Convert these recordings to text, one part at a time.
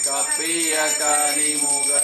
Kapia kari moga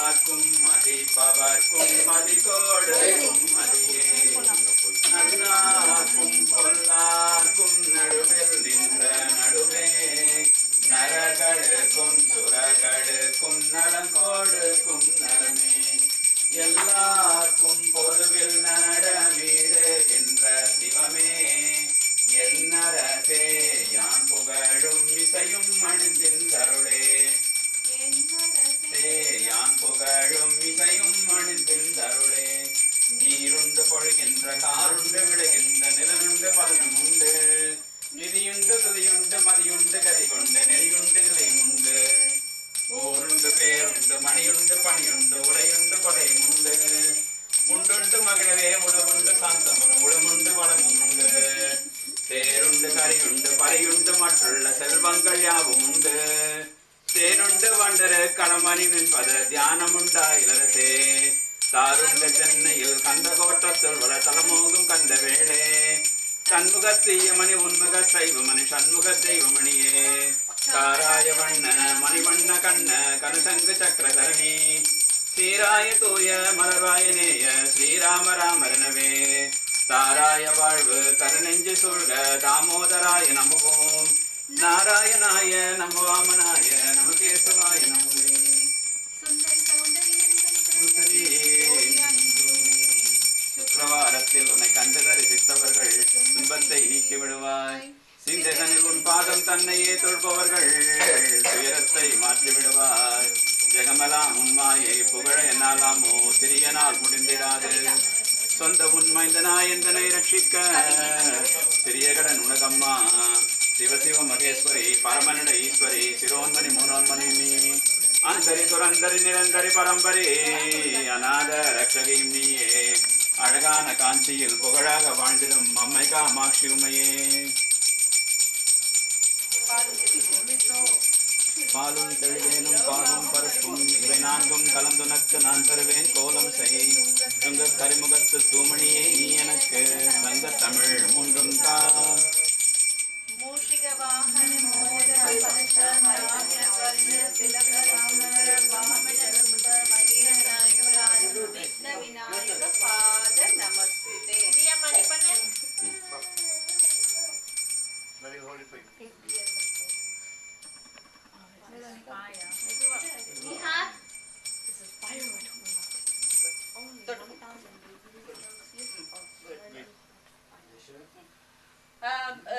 நல்லார்க்கும் மதிப்பவர்க்கும் மதிகோடுக்கும் மதியே நல்லார்க்கும் பொல்லார்க்கும் நடுவில் நின்ற நடுவே நரகளுக்கும் சுரகளுக்கும் நலங்கோடுக்கும் நலமே எல்லாருக்கும் பொதுவில் நடமிடுகின்ற சிவமே என்னரசே யான் புகழும் இசையும் அணிந்திருந்தருளே யான் புகழும் இசையும் அணிந்திருந்தருளே நீருண்டு பொழுகின்ற காருண்டு விளைகின்ற நிலனுண்டு பலனும் உண்டு நிதியுண்டு துதியுண்டு மதியுண்டு கதி கொண்டு நெறியுண்டு நிலையும் உண்டு ஊருண்டு பேருண்டு மணியுண்டு பணியுண்டு உடையுண்டு கொடையும் உண்டு உண்டுண்டு மகிழவே உணவுண்டு சாந்தமும் உளமுண்டு வளமும் உண்டு தேருண்டு கரியுண்டு பறையுண்டு மற்றுள்ள செல்வங்கள் யாவும் உண்டு தேனுண்டு வண்டர களமணி நின்பது தியானமுண்டா இளரசே தாருண்ட சென்னையில் கந்த கோட்டத்தில் வள தலமோகும் கந்த வேளே தன்முகத்தீயமணி உன்முக சைவமணி சண்முக தெய்வமணியே தாராய வண்ண மணிவண்ண கண்ண கனசங்கு சக்கரதரணி ஸ்ரீராய தூய மலர்வாயனேய ஸ்ரீராம ராமரணவே தாராய வாழ்வு கருநெஞ்சு சூழ்க தாமோதராய நமவோம் நாராயணாய நம வாமனாய நம கேசவாய நமவே சுக்கிரவாரத்தில் உன்னை கண்டு தரிசித்தவர்கள் துன்பத்தை நீக்கி விடுவாய் சிந்தகனில் உன் பாதம் தன்னையே தொழ்பவர்கள் துயரத்தை மாற்றி விடுவாய் ஜெகமெல்லாம் உண்மாயை புகழ என்னாலாமோ சிறிய நாள் முடிந்திடாது சொந்த உண்மைந்தனாய் எந்தனை ரட்சிக்க சிறிய கடன் உனதம்மா சிவசிவ மகேஸ்வரி பரமனிட ஈஸ்வரி சிரோன்மணி மூனோன்மணி நீ அந்தரி துரந்தரி நிரந்தரி பரம்பரி அநாத ரட்சகையும் நீயே அழகான காஞ்சியில் புகழாக வாழ்ந்திடும் அம்மை காமாட்சி உமையே பாலும் தெளிவேனும் பாலும் பருப்பும் இவை நான்கும் கலந்துனக்கு நான் தருவேன் கோலம் செய் துங்க கரிமுகத்து தூமணியே நீ எனக்கு சங்க தமிழ் மூன்றும் தா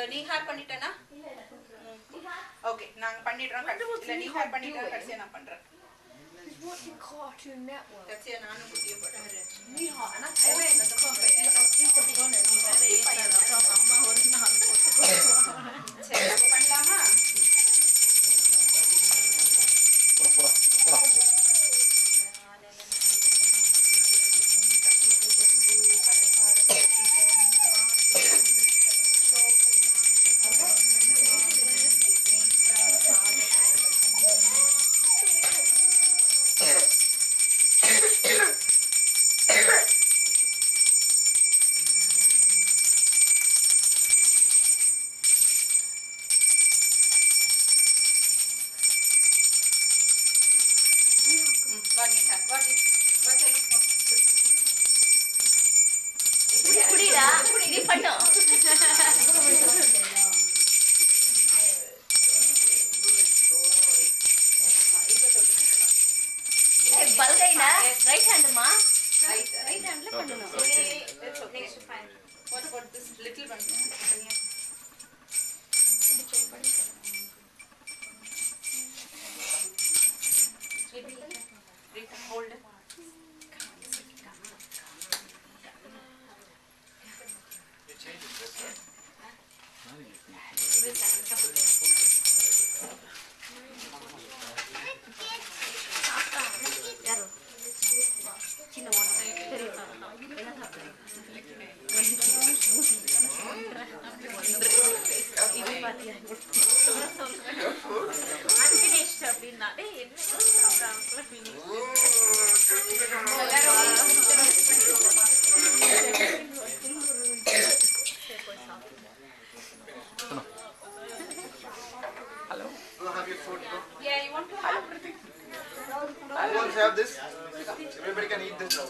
நீ ஹேர் பண்ணிட்டேனா ஓகே நாங்க பண்ணிடுறோம் இல்ல நீ ஹேர் பண்ணிட்டா கடைசியா நான் பண்றேன் Cartoon Network. கடைசியா நானும் குட்டியை போடுறேன் நீ ஹானா ஏன் அந்த காம்பே இப்போ போனே நீ வேற ஏன் அம்மா ஒரு நாள் சரி அப்ப பண்ணலாமா போடா குடிடா நீ பண்ணு பல்கைனா ரைட் ஹேண்ட்மா ரைட் ஹேண்ட்ல பண்ணனும் it's okay fine what about this little one hold it you change it this right யாரோ சின்ன மோன தெரியுமா என்ன சாப்பிடுறீங்க இது பாத்தியா அன்பினிஷ்ட் அப்படின்னா என்ன சாப்பிடுறாங்க hello you have your food yeah you want to have everything I want to have this Everybody can eat this now.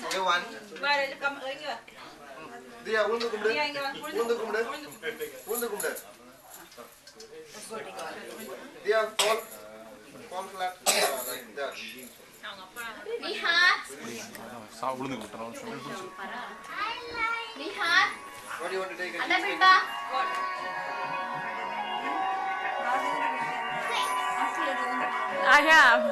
Okay, one. வேற கம் இங்க வா. Diya, உளுந்து கும்பிடு. நீ இங்க வா. உளுந்து கும்பிடு. உளுந்து கும்பிடு. Diya, fall flat. Like that. Nihat. உளுந்து கும்பிட்டோம். Nihat. What do you want to take? Ada beta. I have.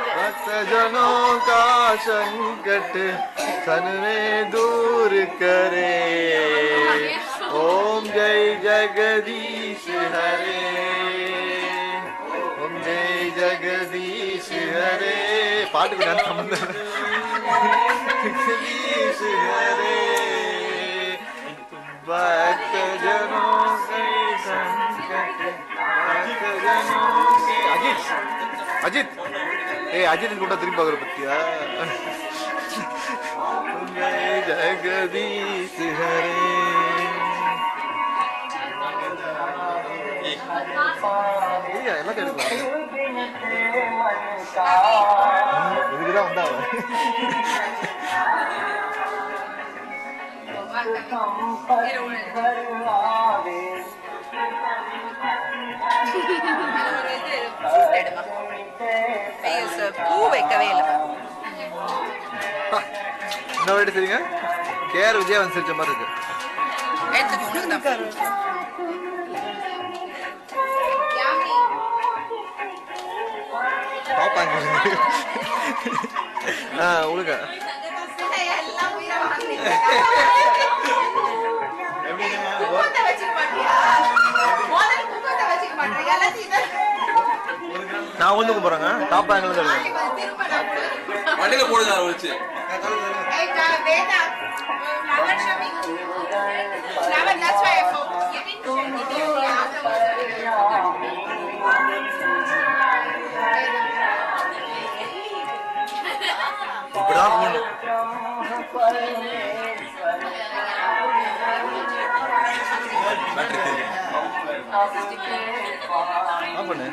भक्तजनों का संकट सन में दूर करे ओम जय जगदीश हरे ओम जय जगदीश हरे पाठ को डांस संबंध जगदीश हरे भक्तजनों के संकट भक्तजनों के अजित ए अजित को திரும்பி பாக்குற பத்தியா जगदीश हरे ஏய் எல்லாம் கேட்கலாம் இதுதான் வந்தாங்க பூ வைக்கவே இல்லை என்ன வேண்டி சரிங்க கேஆர் விஜயா வந்து சிரிச்ச மாதிரி இருக்கு பாப்பாங்க ஒழுங்க நான் ஒண்ணுக்கு போறேங்க டாப் ஆங்கிள் வண்டியில போடுங்க வச்சு இப்படிதான் போகணும் பண்ணு